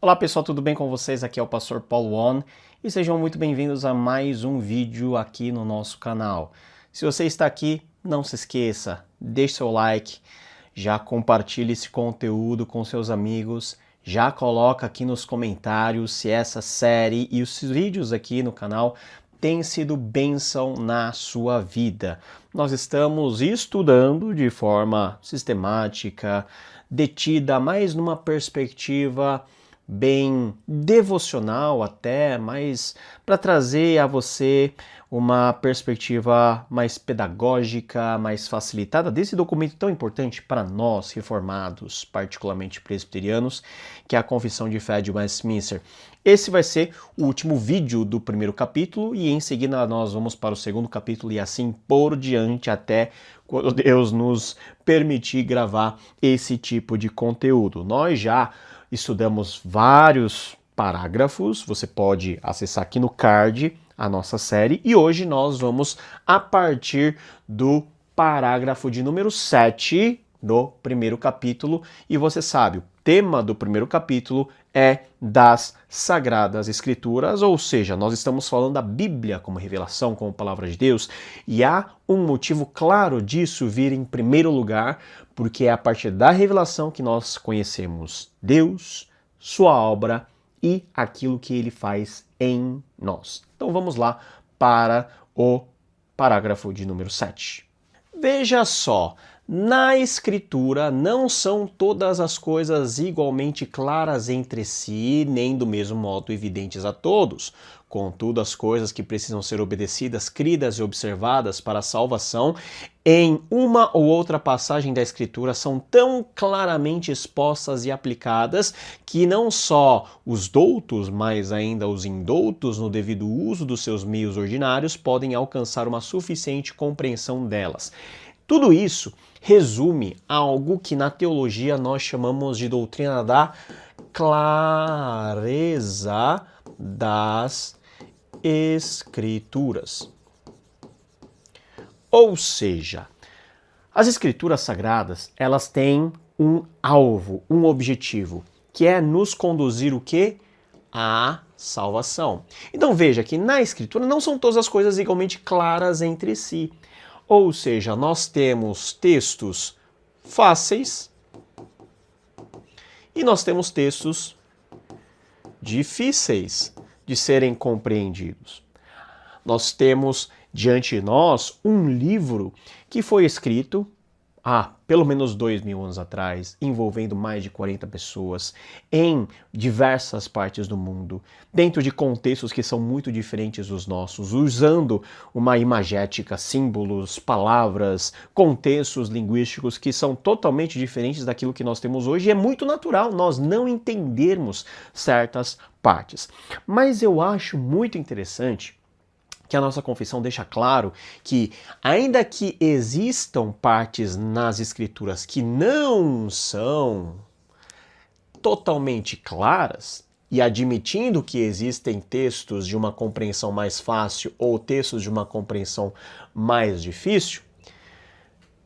Olá pessoal, tudo bem com vocês? Aqui é o Pastor Paulo On e sejam muito bem-vindos a mais um vídeo aqui no nosso canal. Se você está aqui, não se esqueça, deixe seu like, já compartilhe esse conteúdo com seus amigos, já coloca aqui nos comentários se essa série e os vídeos aqui no canal têm sido bênção na sua vida. Nós estamos estudando de forma sistemática, detida mais numa perspectiva bem devocional até, mas para trazer a você uma perspectiva mais pedagógica, mais facilitada desse documento tão importante para nós reformados, particularmente presbiterianos, que é a Confissão de Fé de Westminster. Esse vai ser o último vídeo do primeiro capítulo e em seguida nós vamos para o segundo capítulo e assim por diante até quando Deus nos permitir gravar esse tipo de conteúdo. Nós já estudamos vários parágrafos, você pode acessar aqui no card a nossa série e hoje nós vamos a partir do parágrafo de número 7 do primeiro capítulo e você sabe, o tema do primeiro capítulo é das Sagradas Escrituras, ou seja, nós estamos falando da Bíblia como revelação, como palavra de Deus, e há um motivo claro disso vir em primeiro lugar, porque é a partir da revelação que nós conhecemos Deus, sua obra e aquilo que ele faz em nós. Então vamos lá para o parágrafo de número 7. Veja só, na Escritura não são todas as coisas igualmente claras entre si, nem do mesmo modo evidentes a todos. Contudo, as coisas que precisam ser obedecidas, cridas e observadas para a salvação, em uma ou outra passagem da Escritura são tão claramente expostas e aplicadas que não só os doutos, mas ainda os indoutos, no devido uso dos seus meios ordinários, podem alcançar uma suficiente compreensão delas. Tudo isso resume algo que na teologia nós chamamos de doutrina da clareza das Escrituras. Ou seja, as Escrituras Sagradas, elas têm um alvo, um objetivo, que é nos conduzir o quê? À salvação. Então veja que na Escritura não são todas as coisas igualmente claras entre si. Ou seja, nós temos textos fáceis e nós temos textos difíceis de serem compreendidos. Nós temos diante de nós um livro que foi escrito há pelo menos 2000 anos atrás, envolvendo mais de 40 pessoas em diversas partes do mundo, dentro de contextos que são muito diferentes dos nossos, usando uma imagética, símbolos, palavras, contextos linguísticos que são totalmente diferentes daquilo que nós temos hoje, e é muito natural nós não entendermos certas partes. Mas eu acho muito interessante que a nossa confissão deixa claro que, ainda que existam partes nas Escrituras que não são totalmente claras, e admitindo que existem textos de uma compreensão mais fácil ou textos de uma compreensão mais difícil,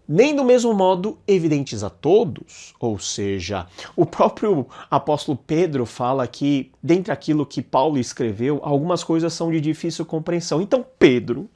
nem do mesmo modo evidentes a todos, ou seja, o próprio apóstolo Pedro fala que, dentre aquilo que Paulo escreveu, algumas coisas são de difícil compreensão. Então Pedro,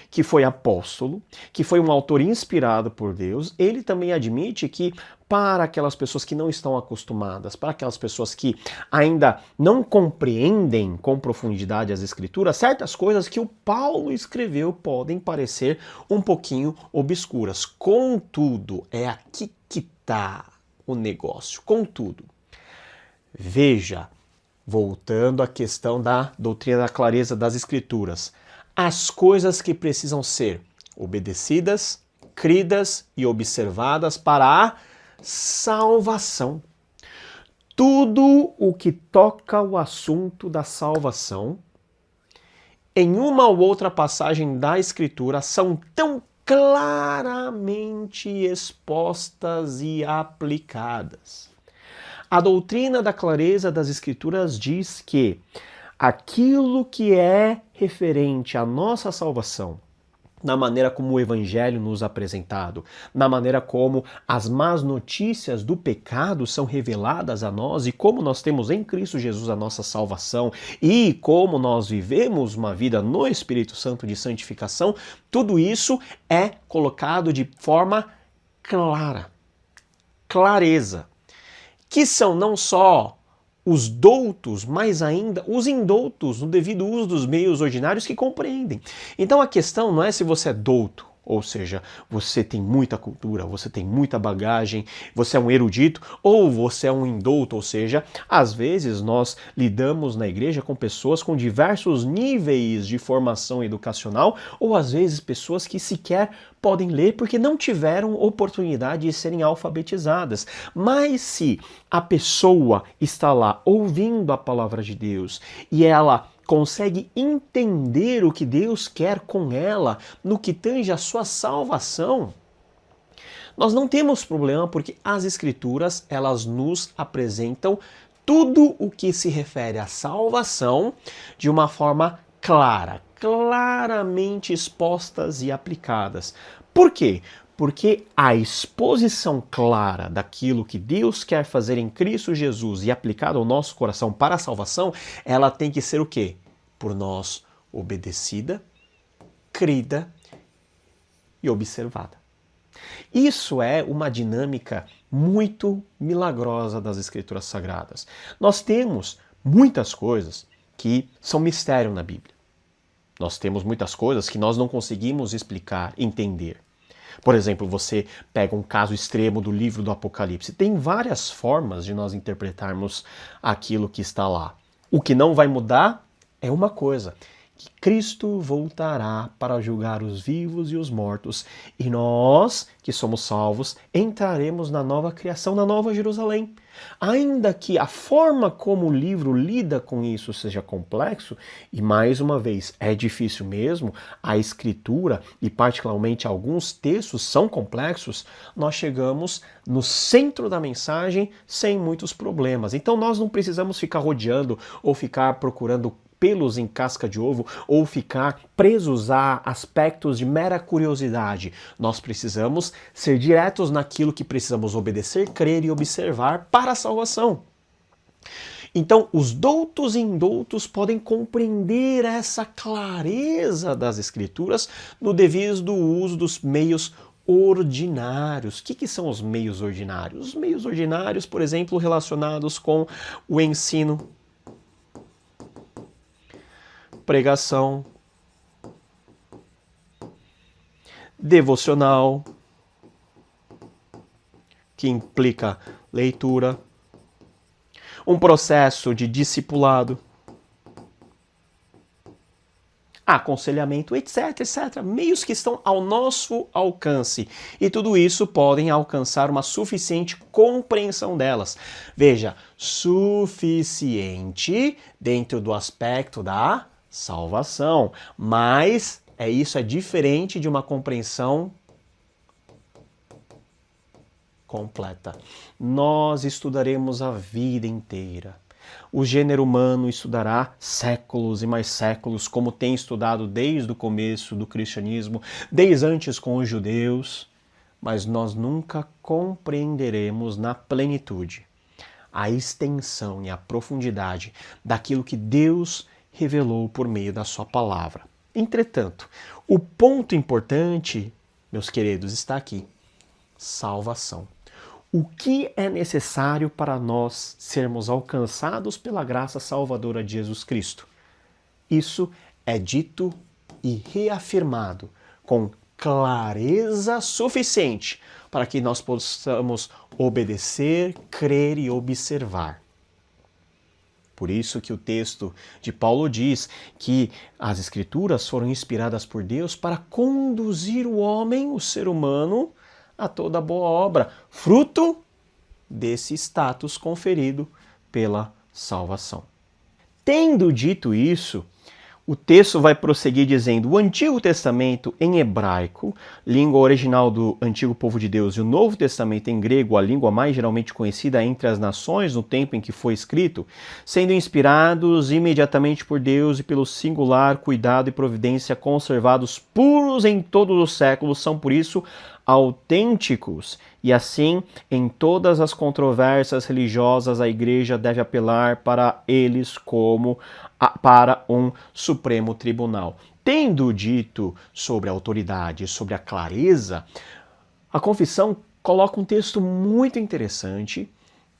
que foi apóstolo, que foi um autor inspirado por Deus, ele também admite que para aquelas pessoas que não estão acostumadas, para aquelas pessoas que ainda não compreendem com profundidade as Escrituras, certas coisas que o Paulo escreveu podem parecer um pouquinho obscuras. Contudo, é aqui que está o negócio. Contudo, veja, voltando à questão da doutrina da clareza das Escrituras, as coisas que precisam ser obedecidas, cridas e observadas para a salvação. Tudo o que toca o assunto da salvação, em uma ou outra passagem da Escritura, são tão claramente expostas e aplicadas. A doutrina da clareza das Escrituras diz que aquilo que é referente à nossa salvação, na maneira como o Evangelho nos é apresentado, na maneira como as más notícias do pecado são reveladas a nós e como nós temos em Cristo Jesus a nossa salvação e como nós vivemos uma vida no Espírito Santo de santificação, tudo isso é colocado de forma clara, clareza, que são não só os doutos, mas ainda os indoutos, no devido uso dos meios ordinários que compreendem. Então a questão não é se você é douto, ou seja, você tem muita cultura, você tem muita bagagem, você é um erudito, ou você é um indouto, ou seja, às vezes nós lidamos na igreja com pessoas com diversos níveis de formação educacional, ou às vezes pessoas que sequer podem ler porque não tiveram oportunidade de serem alfabetizadas. Mas se a pessoa está lá ouvindo a palavra de Deus e ela consegue entender o que Deus quer com ela no que tange a sua salvação, nós não temos problema porque as Escrituras, elas nos apresentam tudo o que se refere à salvação de uma forma clara, claramente expostas e aplicadas. Por quê? Porque a exposição clara daquilo que Deus quer fazer em Cristo Jesus e aplicado ao nosso coração para a salvação, ela tem que ser o quê? Por nós obedecida, crida e observada. Isso é uma dinâmica muito milagrosa das Escrituras Sagradas. Nós temos muitas coisas que são mistério na Bíblia. Nós temos muitas coisas que nós não conseguimos explicar, entender. Por exemplo, você pega um caso extremo do livro do Apocalipse. Tem várias formas de nós interpretarmos aquilo que está lá. O que não vai mudar é uma coisa, que Cristo voltará para julgar os vivos e os mortos, e nós, que somos salvos, entraremos na nova criação, na Nova Jerusalém. Ainda que a forma como o livro lida com isso seja complexo, e mais uma vez, é difícil mesmo, a escritura e particularmente alguns textos são complexos, nós chegamos no centro da mensagem sem muitos problemas. Então nós não precisamos ficar rodeando ou ficar procurando pelos em casca de ovo ou ficar presos a aspectos de mera curiosidade. Nós precisamos ser diretos naquilo que precisamos obedecer, crer e observar para a salvação. Então, os doutos e indoutos podem compreender essa clareza das Escrituras no devido uso dos meios ordinários. O que são os meios ordinários? Os meios ordinários, por exemplo, relacionados com o ensino, pregação, devocional, que implica leitura, um processo de discipulado, aconselhamento, etc, etc. Meios que estão ao nosso alcance. E tudo isso podem alcançar uma suficiente compreensão delas. Veja, suficiente dentro do aspecto da salvação, mas isso é diferente de uma compreensão completa. Nós estudaremos a vida inteira. O gênero humano estudará séculos e mais séculos, como tem estudado desde o começo do cristianismo, desde antes com os judeus, mas nós nunca compreenderemos na plenitude a extensão e a profundidade daquilo que Deus revelou por meio da sua palavra. Entretanto, o ponto importante, meus queridos, está aqui: salvação. O que é necessário para nós sermos alcançados pela graça salvadora de Jesus Cristo? Isso é dito e reafirmado com clareza suficiente para que nós possamos obedecer, crer e observar. Por isso que o texto de Paulo diz que as Escrituras foram inspiradas por Deus para conduzir o homem, o ser humano, a toda boa obra, fruto desse status conferido pela salvação. Tendo dito isso, O texto vai prosseguir dizendo: o Antigo Testamento em hebraico, língua original do antigo povo de Deus, e o Novo Testamento em grego, a língua mais geralmente conhecida entre as nações no tempo em que foi escrito, sendo inspirados imediatamente por Deus e pelo singular cuidado e providência conservados puros em todos os séculos, são por isso autênticos. E assim, em todas as controvérsias religiosas, a igreja deve apelar para eles como para um supremo tribunal. Tendo dito sobre a autoridade, sobre a clareza, a confissão coloca um texto muito interessante,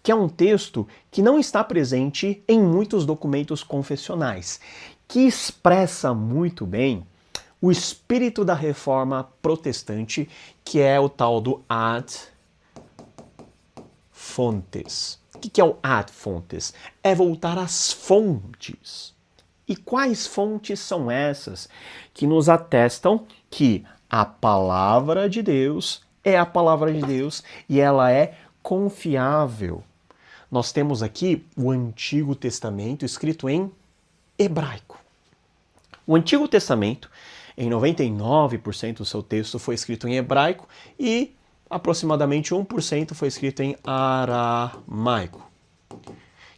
que é um texto que não está presente em muitos documentos confessionais, que expressa muito bem o espírito da reforma protestante, que é o tal do ad fontes. O que é o ad fontes? É voltar às fontes. E quais fontes são essas que nos atestam que a palavra de Deus é a palavra de Deus e ela é confiável? Nós temos aqui o Antigo Testamento escrito em hebraico. O Antigo Testamento, em 99% do seu texto foi escrito em hebraico e aproximadamente 1% foi escrito em aramaico,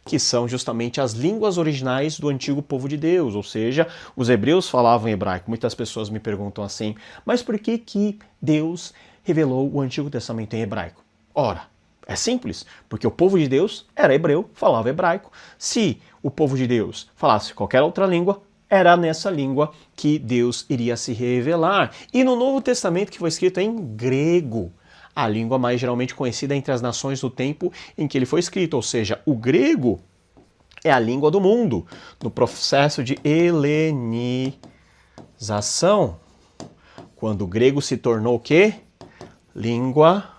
que são justamente as línguas originais do antigo povo de Deus, ou seja, os hebreus falavam hebraico. Muitas pessoas me perguntam assim, mas por que Deus revelou o Antigo Testamento em hebraico? Ora, é simples, porque o povo de Deus era hebreu, falava hebraico. Se o povo de Deus falasse qualquer outra língua, era nessa língua que Deus iria se revelar. E no Novo Testamento, que foi escrito em grego, a língua mais geralmente conhecida entre as nações do tempo em que ele foi escrito, ou seja, o grego é a língua do mundo, no processo de helenização, quando o grego se tornou o quê? Língua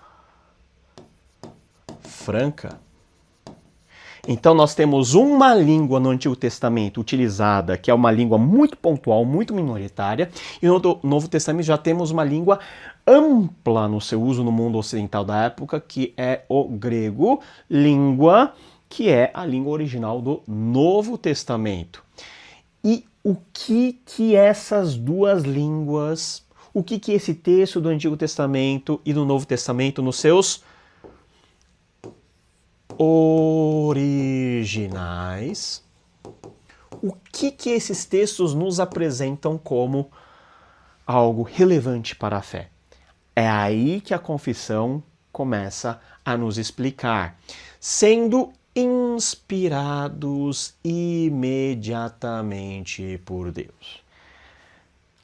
franca. Então nós temos uma língua no Antigo Testamento utilizada, que é uma língua muito pontual, muito minoritária, e no Novo Testamento já temos uma língua ampla no seu uso no mundo ocidental da época, que é o grego, língua que é a língua original do Novo Testamento. E o que essas duas línguas, o que esse texto do Antigo Testamento e do Novo Testamento nos seus originais, o que esses textos nos apresentam como algo relevante para a fé? É aí que a confissão começa a nos explicar, sendo inspirados imediatamente por Deus.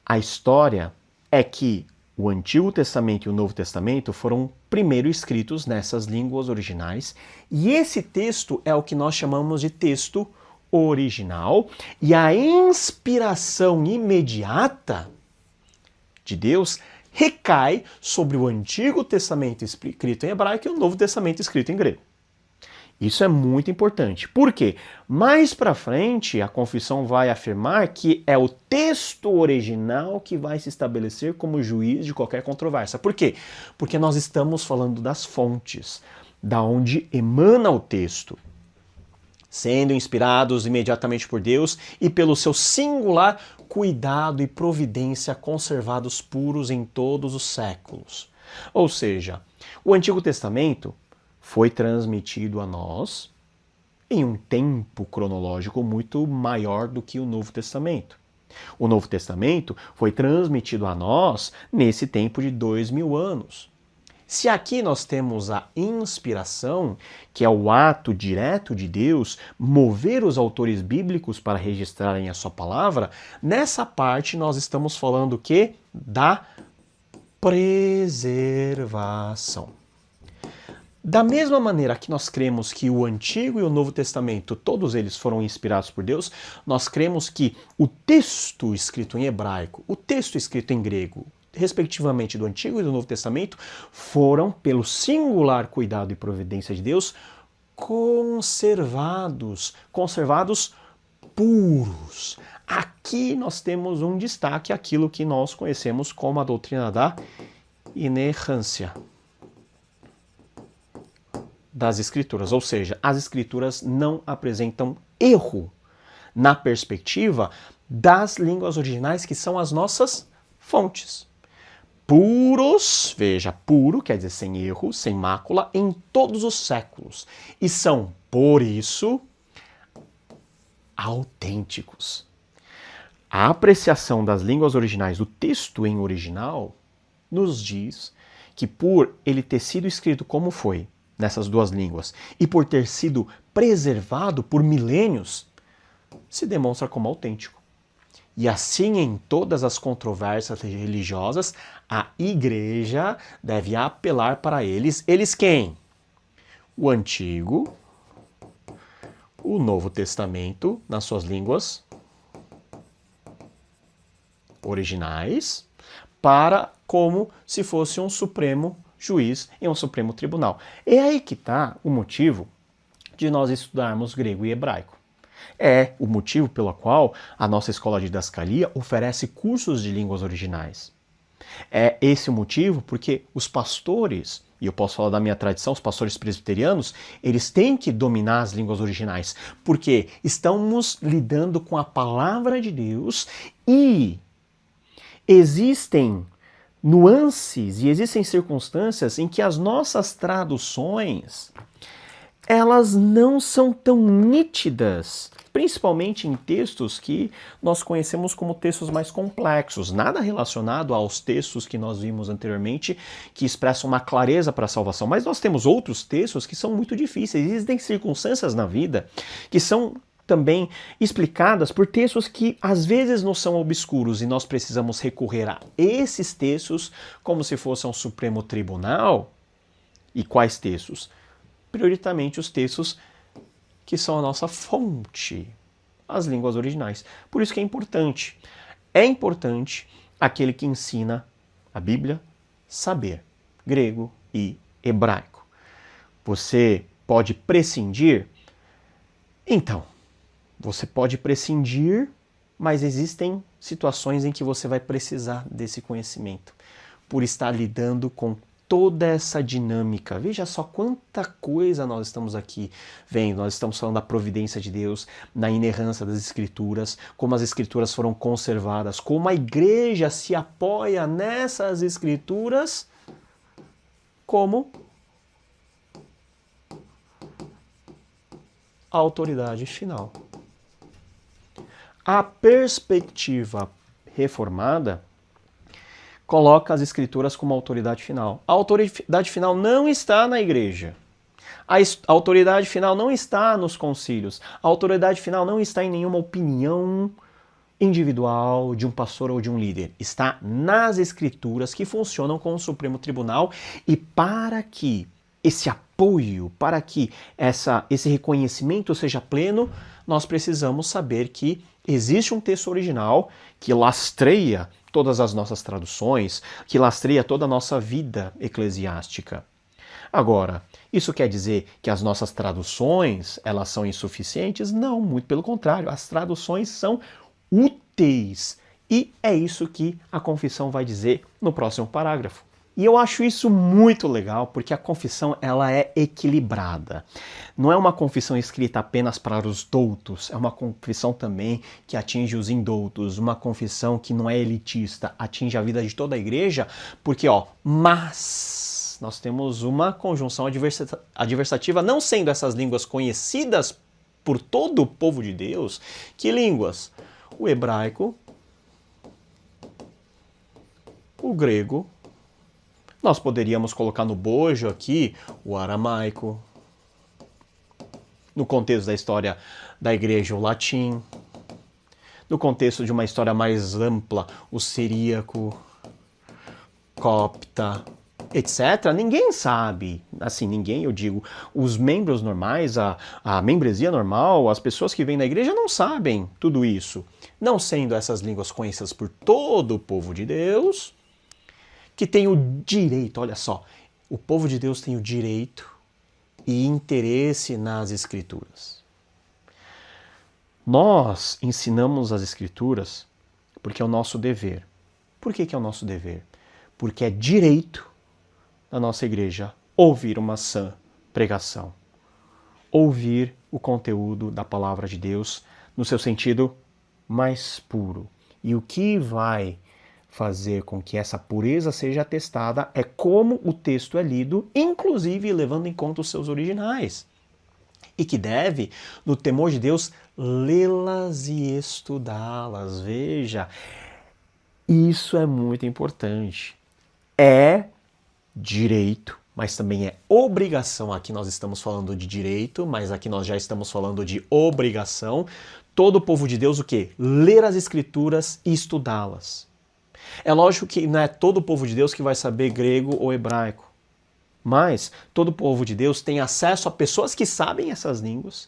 A história é que o Antigo Testamento e o Novo Testamento foram primeiro escritos nessas línguas originais, e esse texto é o que nós chamamos de texto original, e a inspiração imediata de Deus recai sobre o Antigo Testamento escrito em hebraico e o Novo Testamento escrito em grego. Isso é muito importante. Por quê? Mais para frente, a confissão vai afirmar que é o texto original que vai se estabelecer como juiz de qualquer controvérsia. Por quê? Porque nós estamos falando das fontes, da onde emana o texto, sendo inspirados imediatamente por Deus e pelo seu singular cuidado e providência conservados puros em todos os séculos. Ou seja, o Antigo Testamento foi transmitido a nós em um tempo cronológico muito maior do que o Novo Testamento. O Novo Testamento foi transmitido a nós nesse tempo de 2000 anos. Se aqui nós temos a inspiração, que é o ato direto de Deus mover os autores bíblicos para registrarem a sua palavra, nessa parte nós estamos falando o quê? Da preservação. Da mesma maneira que nós cremos que o Antigo e o Novo Testamento, todos eles foram inspirados por Deus, nós cremos que o texto escrito em hebraico, o texto escrito em grego, respectivamente do Antigo e do Novo Testamento, foram, pelo singular cuidado e providência de Deus, conservados puros. Aqui nós temos um destaque, aquilo que nós conhecemos como a doutrina da inerrância das Escrituras, ou seja, as Escrituras não apresentam erro na perspectiva das línguas originais, que são as nossas fontes. Puros, veja, puro quer dizer sem erro, sem mácula, em todos os séculos. E são, por isso, autênticos. A apreciação das línguas originais, do texto em original, nos diz que por ele ter sido escrito como foi, nessas duas línguas, e por ter sido preservado por milênios, se demonstra como autêntico. E assim, em todas as controvérsias religiosas, a igreja deve apelar para eles. Eles quem? O Antigo, o Novo Testamento, nas suas línguas originais, para como se fosse um supremo juiz em um supremo tribunal. É aí que está o motivo de nós estudarmos grego e hebraico. É o motivo pelo qual a nossa escola de didascalia oferece cursos de línguas originais. É esse o motivo porque os pastores, e eu posso falar da minha tradição, os pastores presbiterianos, eles têm que dominar as línguas originais, porque estamos lidando com a palavra de Deus e existem nuances e existem circunstâncias em que as nossas traduções elas não são tão nítidas, principalmente em textos que nós conhecemos como textos mais complexos, nada relacionado aos textos que nós vimos anteriormente, que expressam uma clareza para a salvação. Mas nós temos outros textos que são muito difíceis. Existem circunstâncias na vida que são também explicadas por textos que às vezes não são obscuros e nós precisamos recorrer a esses textos como se fosse um Supremo Tribunal. E quais textos? Prioritariamente os textos que são a nossa fonte, as línguas originais. Por isso que é importante. É importante aquele que ensina a Bíblia saber grego e hebraico. Você pode prescindir? Então, você pode prescindir, mas existem situações em que você vai precisar desse conhecimento, por estar lidando com toda essa dinâmica. Veja só quanta coisa nós estamos aqui vendo. Nós estamos falando da providência de Deus, da inerrância das Escrituras, como as Escrituras foram conservadas, como a igreja se apoia nessas Escrituras como a autoridade final. A perspectiva reformada coloca as Escrituras como autoridade final. A autoridade final não está na igreja. A autoridade final não está nos concílios. A autoridade final não está em nenhuma opinião individual de um pastor ou de um líder. Está nas Escrituras, que funcionam como o Supremo Tribunal, e para que esse apoio, para que esse reconhecimento seja pleno, nós precisamos saber que existe um texto original que lastreia todas as nossas traduções, que lastreia toda a nossa vida eclesiástica. Agora, isso quer dizer que as nossas traduções, elas são insuficientes? Não, muito pelo contrário, as traduções são úteis. E é isso que a confissão vai dizer no próximo parágrafo. E eu acho isso muito legal, porque a confissão ela é equilibrada. Não é uma confissão escrita apenas para os doutos, é uma confissão também que atinge os indoutos, uma confissão que não é elitista, atinge a vida de toda a igreja, porque, mas nós temos uma conjunção adversativa, não sendo essas línguas conhecidas por todo o povo de Deus. Que línguas? O hebraico, o grego. Nós poderíamos colocar no bojo aqui o aramaico, no contexto da história da igreja o latim, no contexto de uma história mais ampla o siríaco, copta, etc. Ninguém sabe, assim, ninguém, eu digo, os membros normais, a membresia normal, as pessoas que vêm na igreja não sabem tudo isso. Não sendo essas línguas conhecidas por todo o povo de Deus, que tem o direito, olha só, o povo de Deus tem o direito e interesse nas Escrituras. Nós ensinamos as Escrituras porque é o nosso dever. Por que é o nosso dever? Porque é direito da nossa igreja ouvir uma sã pregação, ouvir o conteúdo da palavra de Deus no seu sentido mais puro. E o que vai fazer com que essa pureza seja atestada é como o texto é lido, inclusive levando em conta os seus originais. E que deve, no temor de Deus, lê-las e estudá-las. Veja, isso é muito importante. É direito, mas também é obrigação. Aqui nós estamos falando de direito, mas aqui nós já estamos falando de obrigação. Todo o povo de Deus, o quê? Ler as Escrituras e estudá-las. É lógico que não é todo o povo de Deus que vai saber grego ou hebraico. Mas todo o povo de Deus tem acesso a pessoas que sabem essas línguas,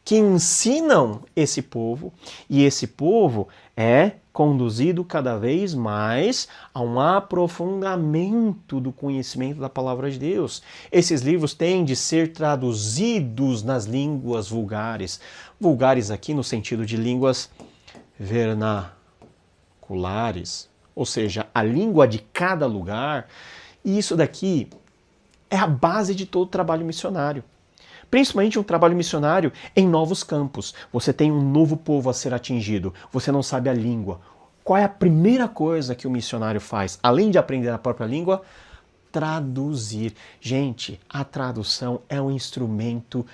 que ensinam esse povo, e esse povo é conduzido cada vez mais a um aprofundamento do conhecimento da palavra de Deus. Esses livros têm de ser traduzidos nas línguas vulgares. Vulgares aqui no sentido de línguas vernaculares, ou seja, a língua de cada lugar. E isso daqui é a base de todo trabalho missionário. Principalmente um trabalho missionário em novos campos. Você tem um novo povo a ser atingido, você não sabe a língua. Qual é a primeira coisa que o missionário faz, além de aprender a própria língua? Traduzir. Gente, a tradução é um instrumento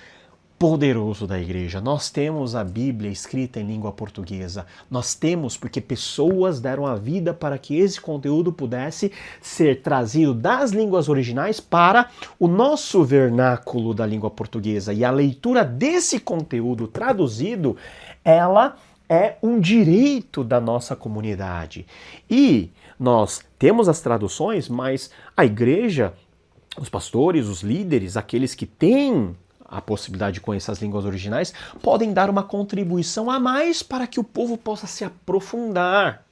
poderoso da igreja. Nós temos a Bíblia escrita em língua portuguesa. Nós temos porque pessoas deram a vida para que esse conteúdo pudesse ser trazido das línguas originais para o nosso vernáculo da língua portuguesa. E a leitura desse conteúdo traduzido, ela é um direito da nossa comunidade. E nós temos as traduções, mas a igreja, os pastores, os líderes, aqueles que têm a possibilidade de conhecer as línguas originais, podem dar uma contribuição a mais para que o povo possa se aprofundar.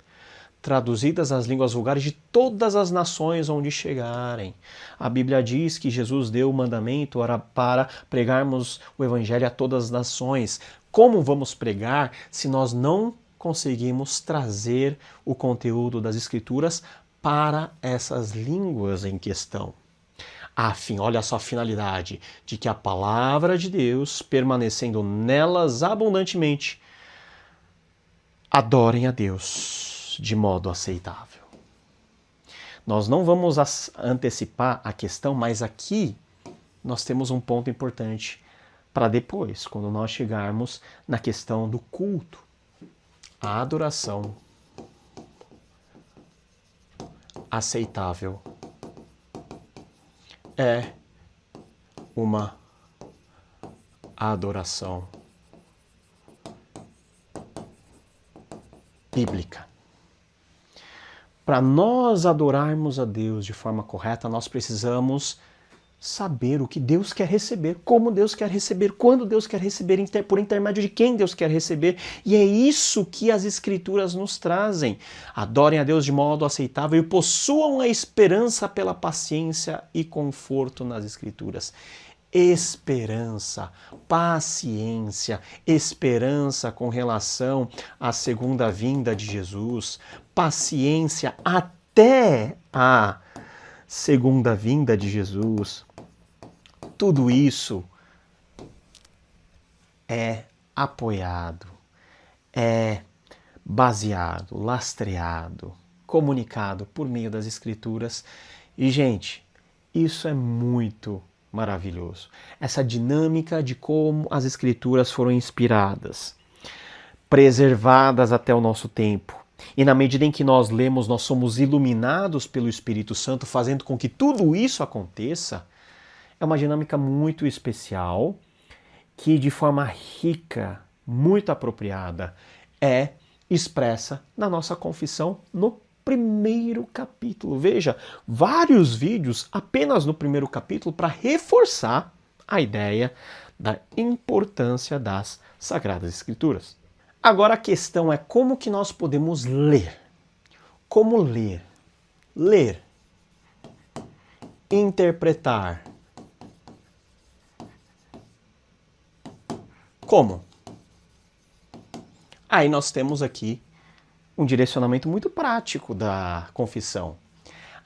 Traduzidas as línguas vulgares de todas as nações onde chegarem. A Bíblia diz que Jesus deu o mandamento para pregarmos o evangelho a todas as nações. Como vamos pregar se nós não conseguimos trazer o conteúdo das Escrituras para essas línguas em questão? Olha só a finalidade, de que a palavra de Deus, permanecendo nelas abundantemente, adorem a Deus de modo aceitável. Nós não vamos antecipar a questão, mas aqui nós temos um ponto importante para depois, quando nós chegarmos na questão do culto. A adoração aceitável é uma adoração bíblica. Para nós adorarmos a Deus de forma correta, nós precisamos saber o que Deus quer receber, como Deus quer receber, quando Deus quer receber, por intermédio de quem Deus quer receber. E é isso que as Escrituras nos trazem. Adorem a Deus de modo aceitável e possuam a esperança pela paciência e conforto nas Escrituras. Esperança, paciência, esperança com relação à segunda vinda de Jesus, paciência até a segunda vinda de Jesus. Tudo isso é apoiado, é baseado, lastreado, comunicado por meio das Escrituras. E, gente, isso é muito maravilhoso. Essa dinâmica de como as Escrituras foram inspiradas, preservadas até o nosso tempo. E na medida em que nós lemos, nós somos iluminados pelo Espírito Santo, fazendo com que tudo isso aconteça. É uma dinâmica muito especial, que de forma rica, muito apropriada, é expressa na nossa confissão no primeiro capítulo. Veja, vários vídeos apenas no primeiro capítulo para reforçar a ideia da importância das Sagradas Escrituras. Agora a questão é como que nós podemos ler. Como ler? Ler. Interpretar. Como? Aí nós temos aqui um direcionamento muito prático da confissão.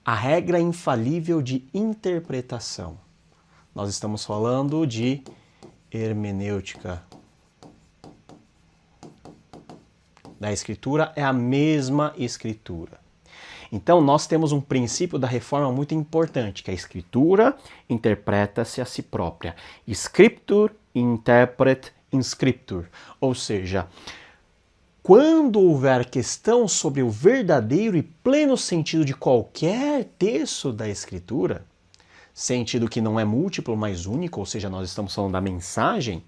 A regra infalível de interpretação. Nós estamos falando de hermenêutica da Escritura é a mesma Escritura. Então, nós temos um princípio da reforma muito importante, que a Escritura interpreta-se a si própria. Scriptur interpret in Scriptur. Ou seja, quando houver questão sobre o verdadeiro e pleno sentido de qualquer texto da Escritura, sentido que não é múltiplo, mas único, ou seja, nós estamos falando da mensagem,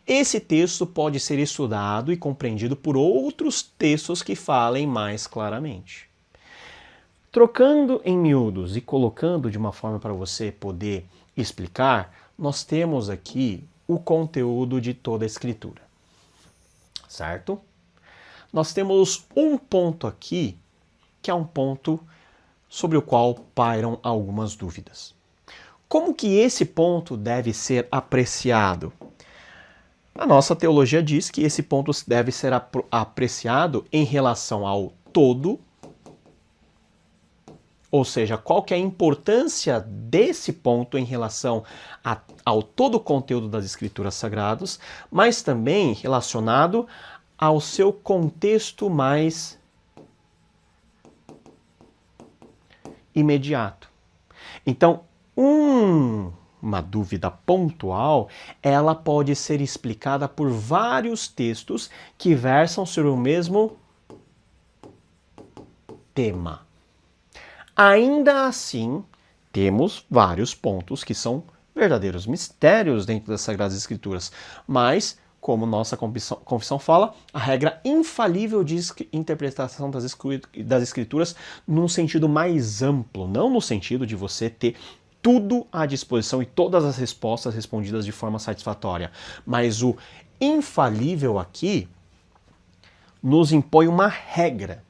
esse texto pode ser estudado e compreendido por outros textos que falem mais claramente. Trocando em miúdos e colocando de uma forma para você poder explicar, nós temos aqui o conteúdo de toda a Escritura, certo? Nós temos um ponto aqui, que é um ponto sobre o qual pairam algumas dúvidas. Como que esse ponto deve ser apreciado? A nossa teologia diz que esse ponto deve ser apreciado em relação ao todo, ou seja, qual que é a importância desse ponto em relação ao todo o conteúdo das Escrituras Sagradas, mas também relacionado ao seu contexto mais imediato. Então, uma dúvida pontual, ela pode ser explicada por vários textos que versam sobre o mesmo tema. Ainda assim, temos vários pontos que são verdadeiros mistérios dentro das Sagradas Escrituras, mas, como nossa confissão fala, a regra infalível de interpretação das Escrituras num sentido mais amplo, não no sentido de você ter tudo à disposição e todas as respostas respondidas de forma satisfatória, mas o infalível aqui nos impõe uma regra,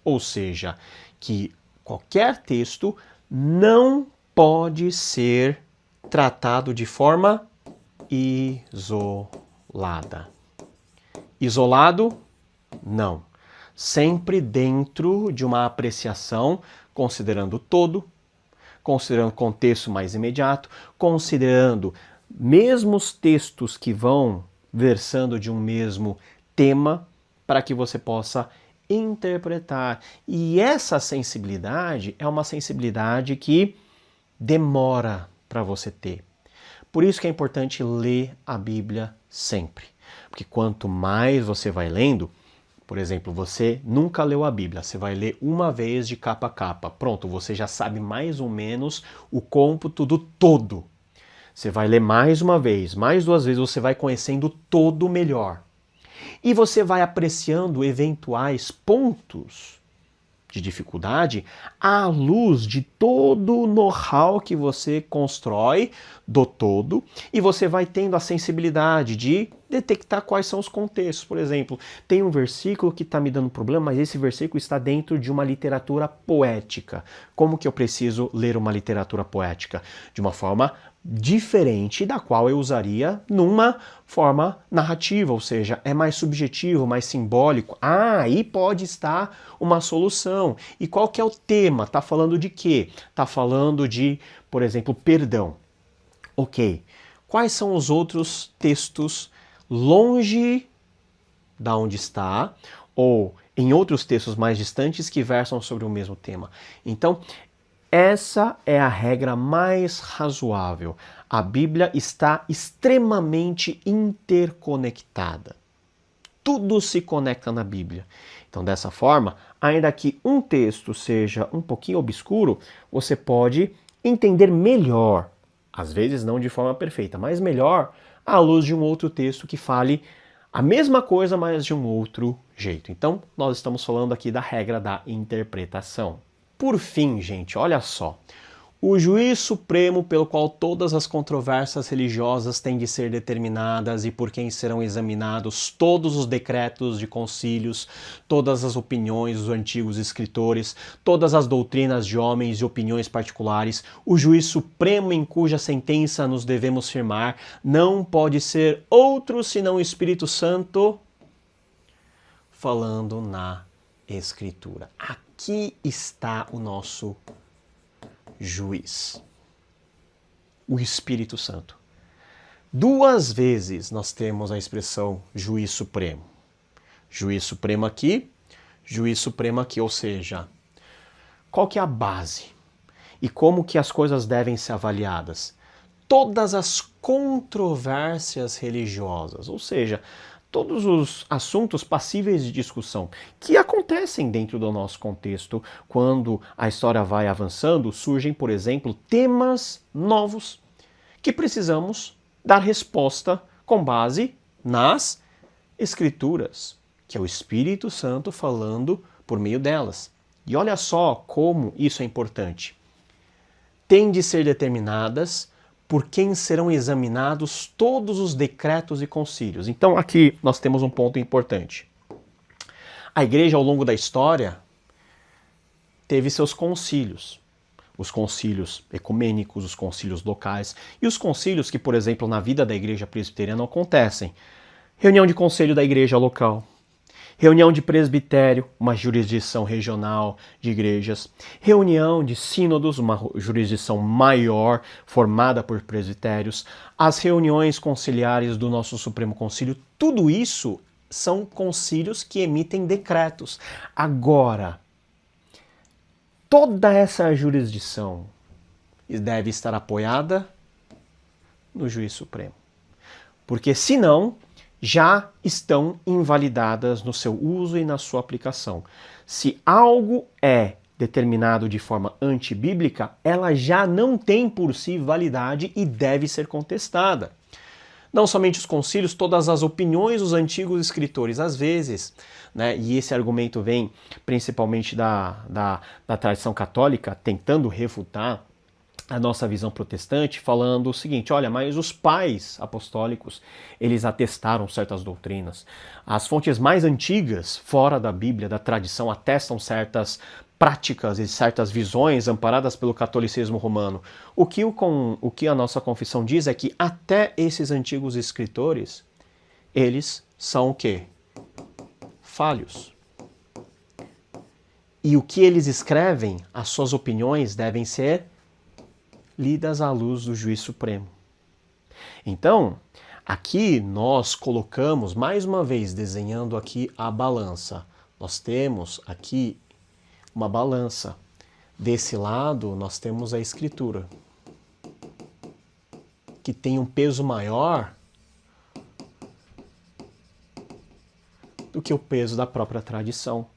ou seja, que qualquer texto não pode ser tratado de forma isolada. Isolado? Não. Sempre dentro de uma apreciação, considerando o todo, considerando o contexto mais imediato, considerando mesmos textos que vão versando de um mesmo tema, para que você possa interpretar. E essa sensibilidade é uma sensibilidade que demora para você ter. Por isso que é importante ler a Bíblia sempre. Porque quanto mais você vai lendo, por exemplo, você nunca leu a Bíblia, você vai ler uma vez de capa a capa. Pronto, você já sabe mais ou menos o cômputo do todo. Você vai ler mais uma vez, mais duas vezes, você vai conhecendo o todo melhor. E você vai apreciando eventuais pontos de dificuldade à luz de todo o know-how que você constrói do todo, e você vai tendo a sensibilidade de detectar quais são os contextos. Por exemplo, tem um versículo que está me dando problema, mas esse versículo está dentro de uma literatura poética. Como que eu preciso ler uma literatura poética? De uma forma diferente da qual eu usaria numa forma narrativa, ou seja, é mais subjetivo, mais simbólico. Aí pode estar uma solução. E qual que é o tema? Está falando de quê? Está falando de, por exemplo, perdão. Ok. Quais são os outros textos longe da onde está, ou em outros textos mais distantes que versam sobre o mesmo tema? Então, essa é a regra mais razoável. A Bíblia está extremamente interconectada. Tudo se conecta na Bíblia. Então, dessa forma, ainda que um texto seja um pouquinho obscuro, você pode entender melhor, às vezes não de forma perfeita, mas melhor à luz de um outro texto que fale a mesma coisa, mas de um outro jeito. Então, nós estamos falando aqui da regra da interpretação. Por fim, gente, olha só. O juiz supremo pelo qual todas as controvérsias religiosas têm de ser determinadas e por quem serão examinados todos os decretos de concílios, todas as opiniões dos antigos escritores, todas as doutrinas de homens e opiniões particulares, o juiz supremo em cuja sentença nos devemos firmar, não pode ser outro senão o Espírito Santo falando na Escritura. Aqui está o nosso juiz, o Espírito Santo. Duas vezes nós temos a expressão juiz supremo. Juiz supremo aqui, juiz supremo aqui, ou seja, qual que é a base? E como que as coisas devem ser avaliadas? Todas as controvérsias religiosas, ou seja, todos os assuntos passíveis de discussão que acontecem dentro do nosso contexto, quando a história vai avançando, surgem, por exemplo, temas novos que precisamos dar resposta com base nas Escrituras, que é o Espírito Santo falando por meio delas. E olha só como isso é importante. Têm de ser determinadas por quem serão examinados todos os decretos e concílios. Então aqui nós temos um ponto importante. A igreja ao longo da história teve seus concílios. Os concílios ecumênicos, os concílios locais e os concílios que, por exemplo, na vida da igreja presbiteriana acontecem. Reunião de conselho da igreja local, reunião de presbitério, uma jurisdição regional de igrejas, reunião de sínodos, uma jurisdição maior formada por presbitérios, as reuniões conciliares do nosso Supremo Concílio, tudo isso são concílios que emitem decretos. Agora, toda essa jurisdição deve estar apoiada no juiz supremo. Porque senão já estão invalidadas no seu uso e na sua aplicação. Se algo é determinado de forma antibíblica, ela já não tem por si validade e deve ser contestada. Não somente os concílios, todas as opiniões dos antigos escritores, às vezes, né, e esse argumento vem principalmente da tradição católica, tentando refutar a nossa visão protestante, falando o seguinte: olha, mas os pais apostólicos, eles atestaram certas doutrinas. As fontes mais antigas, fora da Bíblia, da tradição, atestam certas práticas e certas visões amparadas pelo catolicismo romano. O que a nossa confissão diz é que até esses antigos escritores, eles são o quê? Falhos. E o que eles escrevem, as suas opiniões devem ser lidas à luz do juiz supremo. Então, aqui nós colocamos, mais uma vez, desenhando aqui a balança. Nós temos aqui uma balança. Desse lado, nós temos a Escritura, que tem um peso maior do que o peso da própria tradição.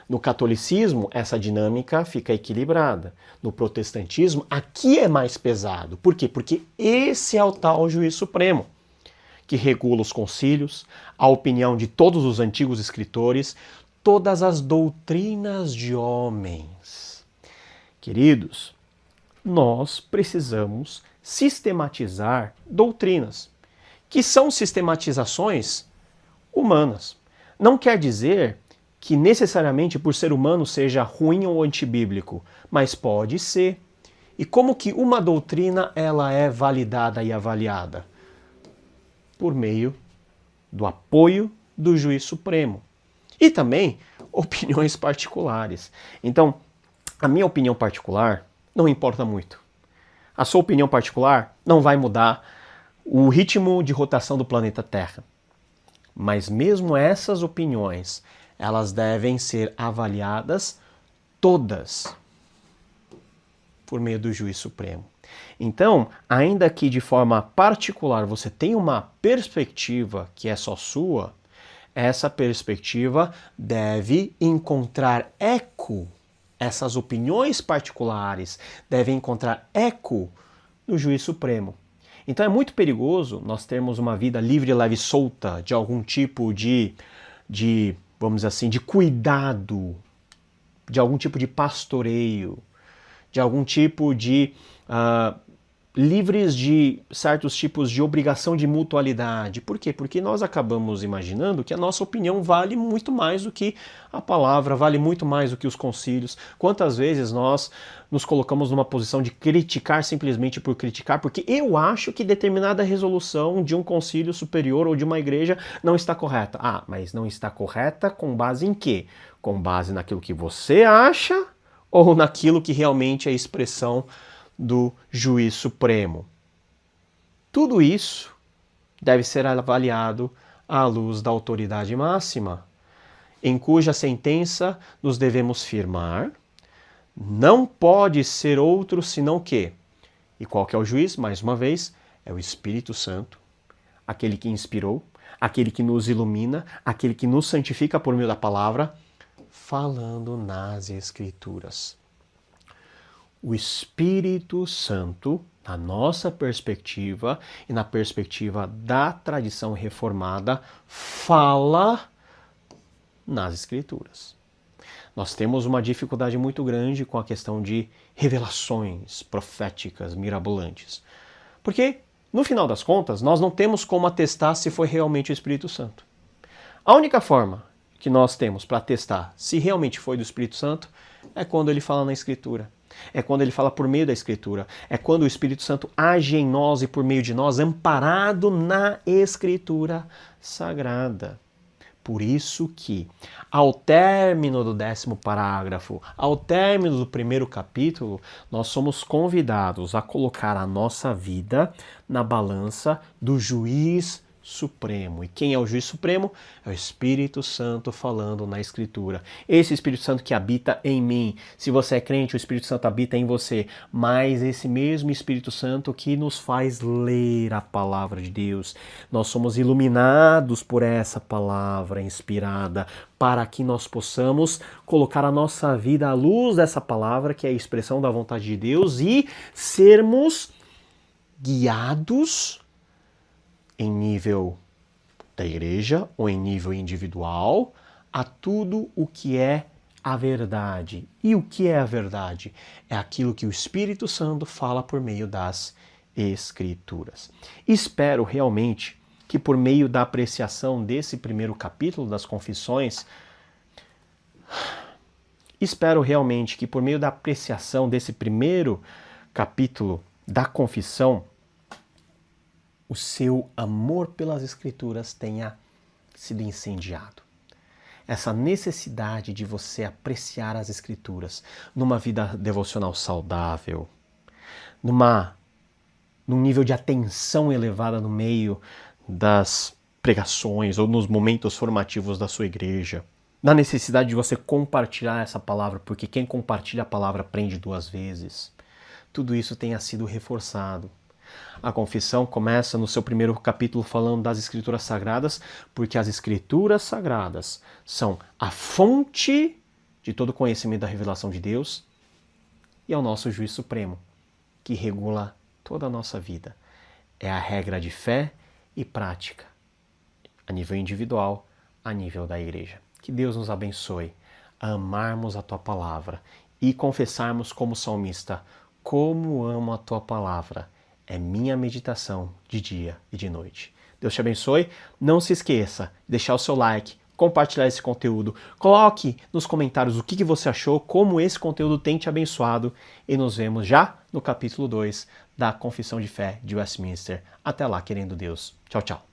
No catolicismo, essa dinâmica fica equilibrada. No protestantismo, aqui é mais pesado. Por quê? Porque esse é o tal juiz supremo, que regula os concílios, a opinião de todos os antigos escritores, todas as doutrinas de homens. Queridos, nós precisamos sistematizar doutrinas, que são sistematizações humanas. Não quer dizer que necessariamente por ser humano seja ruim ou antibíblico, mas pode ser. E como que uma doutrina ela é validada e avaliada? Por meio do apoio do juiz supremo. E também opiniões particulares. Então, a minha opinião particular não importa muito. A sua opinião particular não vai mudar o ritmo de rotação do planeta Terra. Mas mesmo essas opiniões, elas devem ser avaliadas todas por meio do juiz supremo. Então, ainda que de forma particular você tenha uma perspectiva que é só sua, essa perspectiva deve encontrar eco, essas opiniões particulares devem encontrar eco no juiz supremo. Então é muito perigoso nós termos uma vida livre, leve e solta de algum tipo de vamos dizer assim, de cuidado, de algum tipo de pastoreio, de algum tipo de livres de certos tipos de obrigação de mutualidade. Por quê? Porque nós acabamos imaginando que a nossa opinião vale muito mais do que a palavra, vale muito mais do que os concílios. Quantas vezes nós nos colocamos numa posição de criticar simplesmente por criticar, porque eu acho que determinada resolução de um concílio superior ou de uma igreja não está correta. Ah, mas não está correta com base em quê? Com base naquilo que você acha ou naquilo que realmente é expressão do juiz supremo? Tudo isso deve ser avaliado à luz da autoridade máxima, em cuja sentença nos devemos firmar, não pode ser outro senão o quê? E qual que é o juiz? Mais uma vez, é o Espírito Santo, aquele que inspirou, aquele que nos ilumina, aquele que nos santifica por meio da palavra, falando nas Escrituras. O Espírito Santo, na nossa perspectiva e na perspectiva da tradição reformada, fala nas Escrituras. Nós temos uma dificuldade muito grande com a questão de revelações proféticas mirabolantes. Porque, no final das contas, nós não temos como atestar se foi realmente o Espírito Santo. A única forma que nós temos para atestar se realmente foi do Espírito Santo é quando ele fala na Escritura. É quando ele fala por meio da Escritura. É quando o Espírito Santo age em nós e por meio de nós, amparado na Escritura Sagrada. Por isso que, ao término do 10º parágrafo, ao término do 1º capítulo, nós somos convidados a colocar a nossa vida na balança do juiz supremo. E quem é o juiz supremo? É o Espírito Santo falando na Escritura. Esse Espírito Santo que habita em mim. Se você é crente, o Espírito Santo habita em você. Mas esse mesmo Espírito Santo que nos faz ler a palavra de Deus. Nós somos iluminados por essa palavra inspirada para que nós possamos colocar a nossa vida à luz dessa palavra, que é a expressão da vontade de Deus, e sermos guiados em nível da igreja ou em nível individual, a tudo o que é a verdade. E o que é a verdade? É aquilo que o Espírito Santo fala por meio das Escrituras. Espero realmente que por meio da apreciação desse 1º capítulo das Confissões, espero realmente que por meio da apreciação desse 1º capítulo da Confissão, o seu amor pelas Escrituras tenha sido incendiado. Essa necessidade de você apreciar as Escrituras numa vida devocional saudável, num nível de atenção elevada no meio das pregações ou nos momentos formativos da sua igreja, na necessidade de você compartilhar essa palavra, porque quem compartilha a palavra aprende 2 vezes. Tudo isso tenha sido reforçado. A confissão começa no seu 1º capítulo falando das Escrituras Sagradas, porque as Escrituras Sagradas são a fonte de todo conhecimento da revelação de Deus e é o nosso juiz supremo, que regula toda a nossa vida. É a regra de fé e prática, a nível individual, a nível da igreja. Que Deus nos abençoe a amarmos a Tua Palavra e confessarmos como salmista: como amo a Tua Palavra. É minha meditação de dia e de noite. Deus te abençoe. Não se esqueça de deixar o seu like, compartilhar esse conteúdo. Coloque nos comentários o que você achou, como esse conteúdo tem te abençoado. E nos vemos já no capítulo 2 da Confissão de Fé de Westminster. Até lá, querendo Deus. Tchau, tchau.